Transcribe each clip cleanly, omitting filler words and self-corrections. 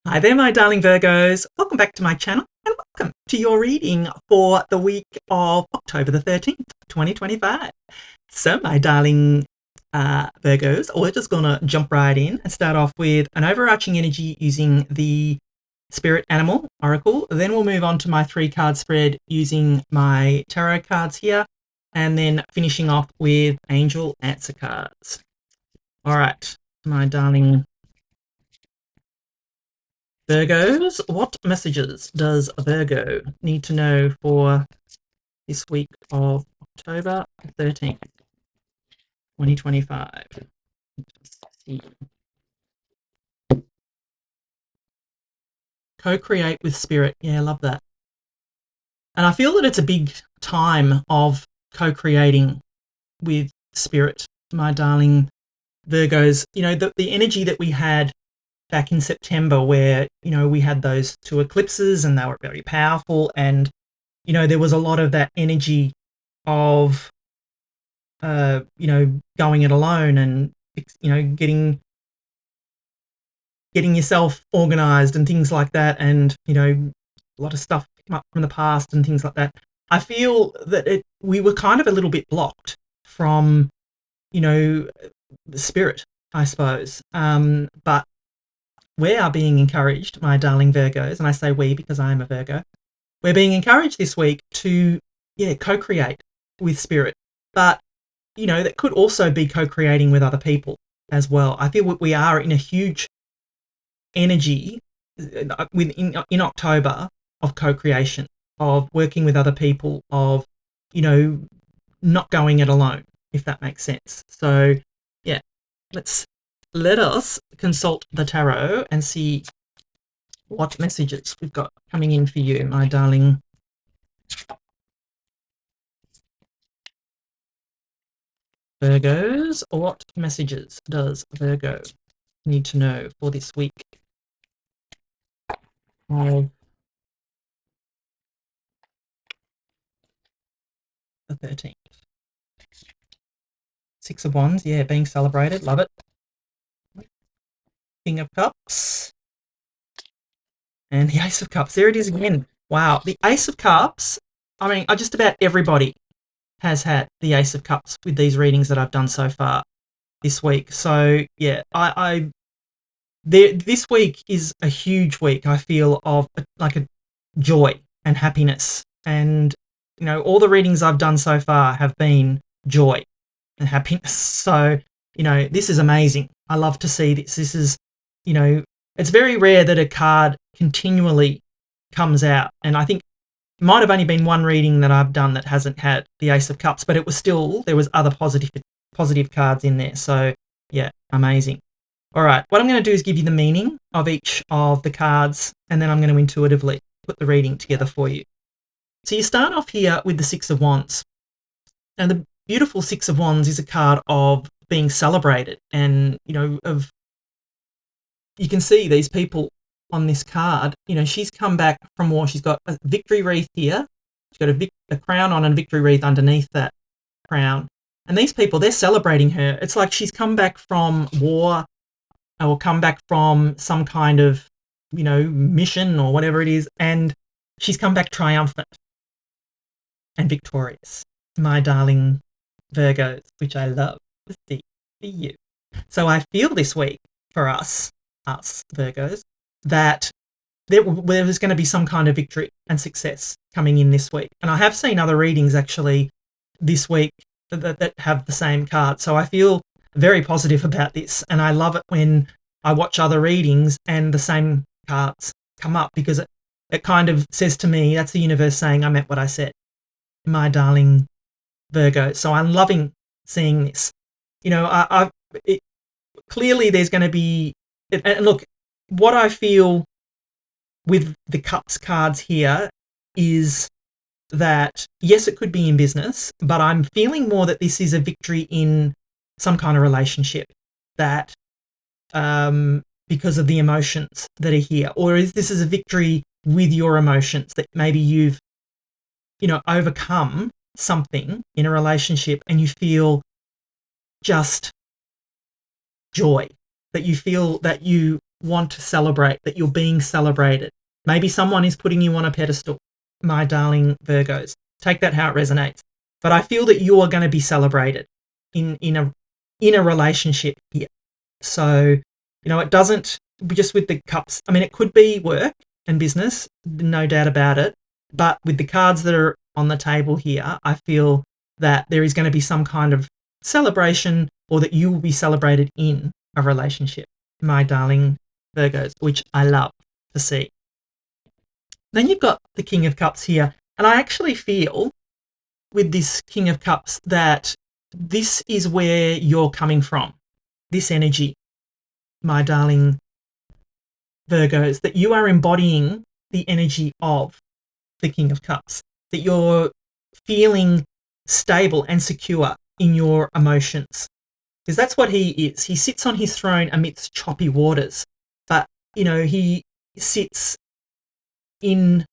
Hi there, my darling Virgos. Welcome back to my channel and welcome to your reading for the week of October the 13th, 2025. So, my darling Virgos, we're just going to jump right in and start off with an overarching energy using the Spirit Animal Oracle. Then we'll move on to my 3-card spread using my tarot cards here, and then finishing off with Angel Answer cards. All right, my darling Virgos, what messages does a Virgo need to know for this week of October 13th, 2025? Just see. Co-create with spirit. Yeah, I love that. And I feel that it's a big time of co-creating with spirit, my darling Virgos. You know, the energy that we had back in September where, you know, we had those 2 eclipses and they were very powerful, and you know, there was a lot of that energy of, you know, going it alone and, you know, getting yourself organized and things like that. And, you know, a lot of stuff came up from the past and things like that. I feel that we were kind of a little bit blocked from, you know, the spirit, I suppose. But we are being encouraged, my darling Virgos, and I say we because I am a Virgo. We're being encouraged this week to, yeah, co-create with spirit. But, you know, that could also be co-creating with other people as well. I feel we are in a huge energy in October of co-creation, of working with other people, of, you know, not going it alone, if that makes sense. So, yeah, let us consult the tarot and see what messages we've got coming in for you, my darling Virgos. What messages does Virgo need to know for this week of the 13th? 6 of Wands, yeah, being celebrated, love it. King of Cups and the Ace of Cups. There it is again. Wow, the Ace of Cups. I mean, just about everybody has had the Ace of Cups with these readings that I've done so far this week. So yeah, this week is a huge week, I feel, of like a joy and happiness. And, you know, all the readings I've done so far have been joy and happiness. So, you know, this is amazing. I love to see this. This is, you know, it's very rare that a card continually comes out. And I think it might have only been one reading that I've done that hasn't had the Ace of Cups, but it was still, there was other positive cards in there. So yeah, amazing. All right, what I'm going to do is give you the meaning of each of the cards, and then I'm going to intuitively put the reading together for you. So you start off here with the 6 of Wands. And the beautiful 6 of Wands is a card of being celebrated, and, you know, you can see these people on this card. You know, she's come back from war. She's got a victory wreath here. She's got a crown on and a victory wreath underneath that crown. And these people, they're celebrating her. It's like she's come back from war, or come back from some kind of, you know, mission or whatever it is, and she's come back triumphant and victorious, my darling Virgos, which I love to see for you. So I feel this week for us Virgos, that there's going to be some kind of victory and success coming in this week. And I have seen other readings actually this week that have the same card. So I feel very positive about this, and I love it when I watch other readings and the same cards come up, because it kind of says to me, that's the universe saying I meant what I said, my darling Virgo. So I'm loving seeing this. You know, clearly there's going to be, and look, what I feel with the Cups cards here is that, yes, it could be in business, but I'm feeling more that this is a victory in some kind of relationship, that because of the emotions that are here, or is this is a victory with your emotions, that maybe you've, you know, overcome something in a relationship and you feel just joy, that you feel that you want to celebrate, that you're being celebrated. Maybe someone is putting you on a pedestal, my darling Virgos. Take that how it resonates. But I feel that you are going to be celebrated in a relationship here. So, it doesn't just with the cups. I mean, it could be work and business, no doubt about it. But with the cards that are on the table here, I feel that there is going to be some kind of celebration, or that you will be celebrated in a relationship, my darling Virgos, which I love to see. Then you've got the King of Cups here. And I actually feel with this King of Cups that this is where you're coming from, this energy, my darling Virgos, that you are embodying the energy of the King of Cups, that you're feeling stable and secure in your emotions. Because that's what he is. He sits on his throne amidst choppy waters, but, he sits in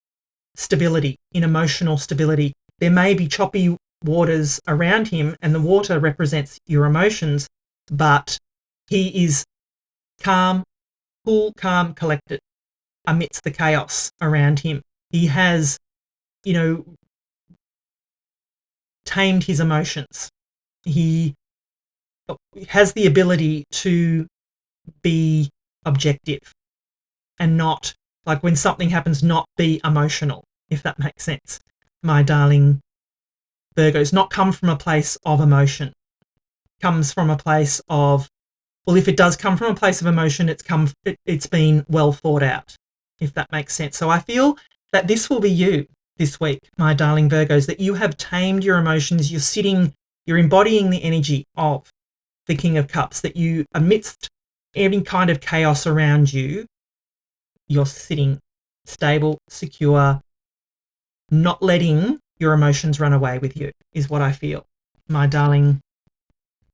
stability, in emotional stability. There may be choppy waters around him, and the water represents your emotions, but he is calm, cool, calm, collected amidst the chaos around him. He has, tamed his emotions. He has the ability to be objective and not, like when something happens, not be emotional, if that makes sense. My darling Virgos, not come from a place of emotion, comes from a place of, well, if it does come from a place of emotion, it's been well thought out, if that makes sense. So I feel that this will be you this week, my darling Virgos, that you have tamed your emotions. You're embodying the energy of the King of Cups, that you, amidst any kind of chaos around you, you're sitting stable, secure, not letting your emotions run away with you, is what I feel, my darling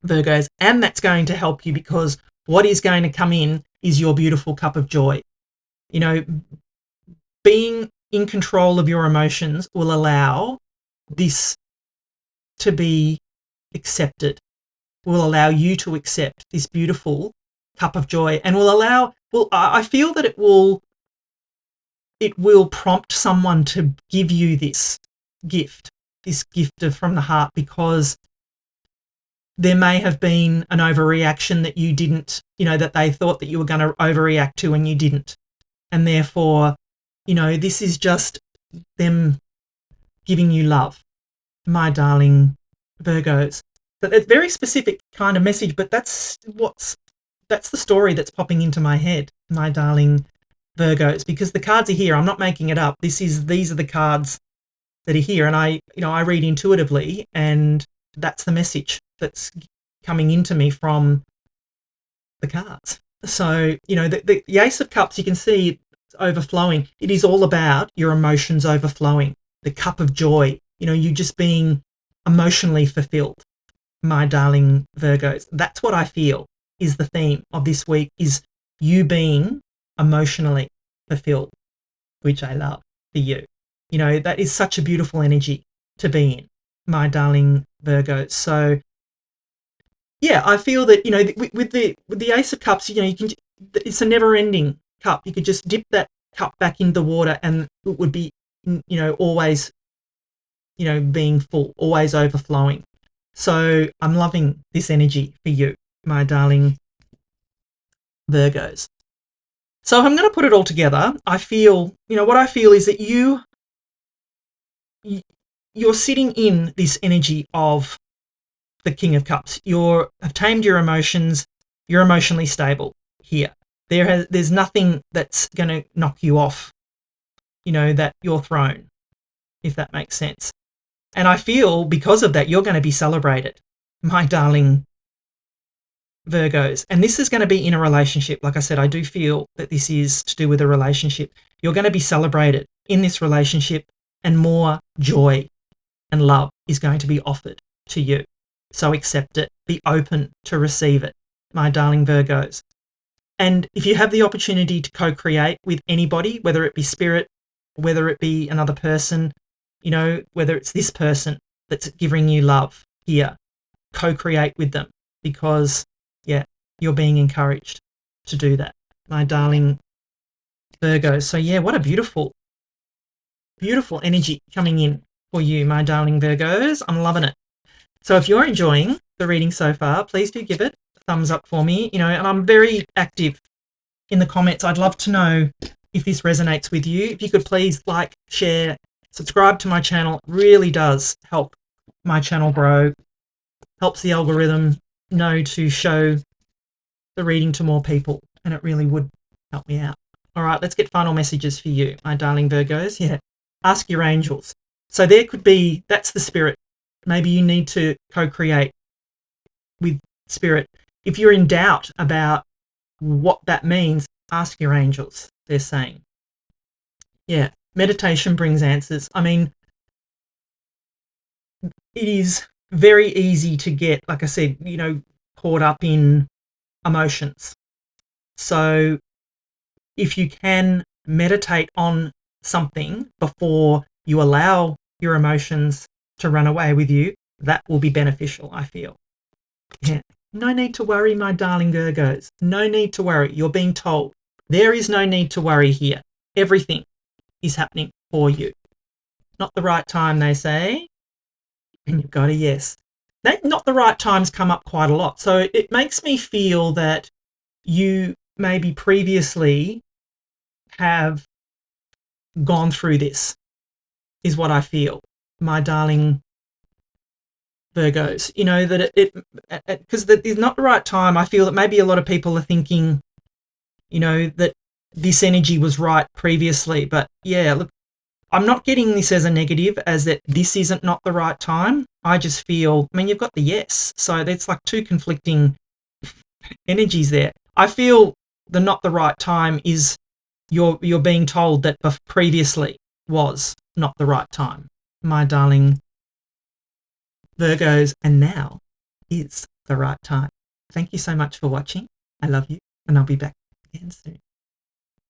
Virgos. And that's going to help you, because what is going to come in is your beautiful cup of joy. Being in control of your emotions will allow this to be accepted, will allow you to accept this beautiful cup of joy, and I feel that it will prompt someone to give you this gift from the heart, because there may have been an overreaction that you didn't, that they thought that you were going to overreact to and you didn't. And therefore, this is just them giving you love, my darling Virgos. So it's a very specific kind of message, but that's the story that's popping into my head, my darling Virgos, because the cards are here. I'm not making it up. These are the cards that are here, and I read intuitively, and that's the message that's coming into me from the cards. So, the Ace of Cups, you can see it's overflowing. It is all about your emotions overflowing, the cup of joy, you just being emotionally fulfilled, my darling Virgos. That's what I feel is the theme of this week, is you being emotionally fulfilled, which I love for you. That is such a beautiful energy to be in, my darling Virgos. So yeah, I feel that, with the Ace of Cups, it's a never-ending cup. You could just dip that cup back into the water and it would be, always, being full, always overflowing. So I'm loving this energy for you, my darling Virgos. So if I'm going to put it all together, I feel, what I feel is that you're sitting in this energy of the King of Cups. Have tamed your emotions. You're emotionally stable here. There's nothing that's going to knock you off, that your throne, if that makes sense. And I feel because of that, you're going to be celebrated, my darling Virgos. And this is going to be in a relationship. Like I said, I do feel that this is to do with a relationship. You're going to be celebrated in this relationship, and more joy and love is going to be offered to you. So accept it. Be open to receive it, my darling Virgos. And if you have the opportunity to co-create with anybody, whether it be spirit, whether it be another person, whether it's this person that's giving you love here, co-create with them, because, yeah, you're being encouraged to do that, my darling Virgo. So yeah, what a beautiful, beautiful energy coming in for you, my darling Virgos. I'm loving it. So if you're enjoying the reading so far, please do give it a thumbs up for me, and I'm very active in the comments. I'd love to know if this resonates with you. If you could please like, share, subscribe to my channel. It really does help my channel grow, helps the algorithm know to show the reading to more people, and it really would help me out. All right, let's get final messages for you, my darling Virgos. Yeah, ask your angels. So there could be, that's the spirit. Maybe you need to co-create with spirit. If you're in doubt about what that means, ask your angels, they're saying. Yeah, meditation brings answers. I mean, it is very easy to get, like I said, caught up in emotions. So if you can meditate on something before you allow your emotions to run away with you, that will be beneficial, I feel. Yeah. No need to worry, my darling Virgos. No need to worry. You're being told. There is no need to worry here. Everything is happening for you. Not the right time, they say. And you've got a yes. Not the right times come up quite a lot. So it makes me feel that you maybe previously have gone through this, is what I feel, my darling Virgos. That because that is not the right time. I feel that maybe a lot of people are thinking, that this energy was right previously. But yeah, look, I'm not getting this as a negative, as that this isn't not the right time. I just feel, I mean, you've got the yes. So that's like two conflicting energies there. I feel the not the right time is you're being told that previously was not the right time, my darling Virgos, and now is the right time. Thank you so much for watching. I love you, and I'll be back again soon.